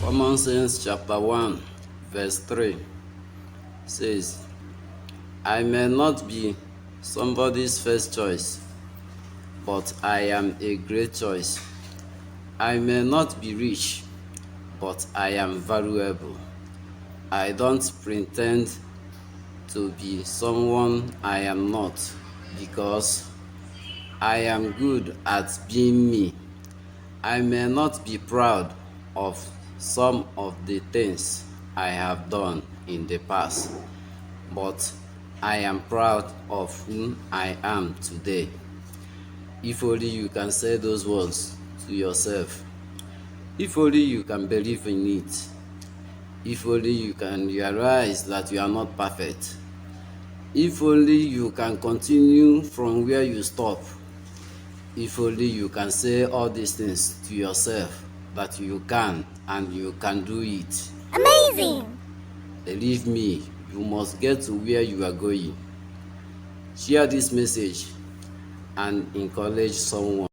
Common Sense chapter 1 verse 3 says, I may not be somebody's first choice, but I am a great choice. I may not be rich, but I am valuable. I don't pretend to be someone I am not, because I am good at being me. I may not be proud of some of the things I have done in the past, but I am proud of who I am today. If only you can say those words to yourself. If only you can believe in it. If only you can realize that you are not perfect. If only you can continue from where you stop. If only you can say all these things to yourself, that you can and you can do it. Amazing! Believe me, you must get to where you are going. Share this message and encourage someone.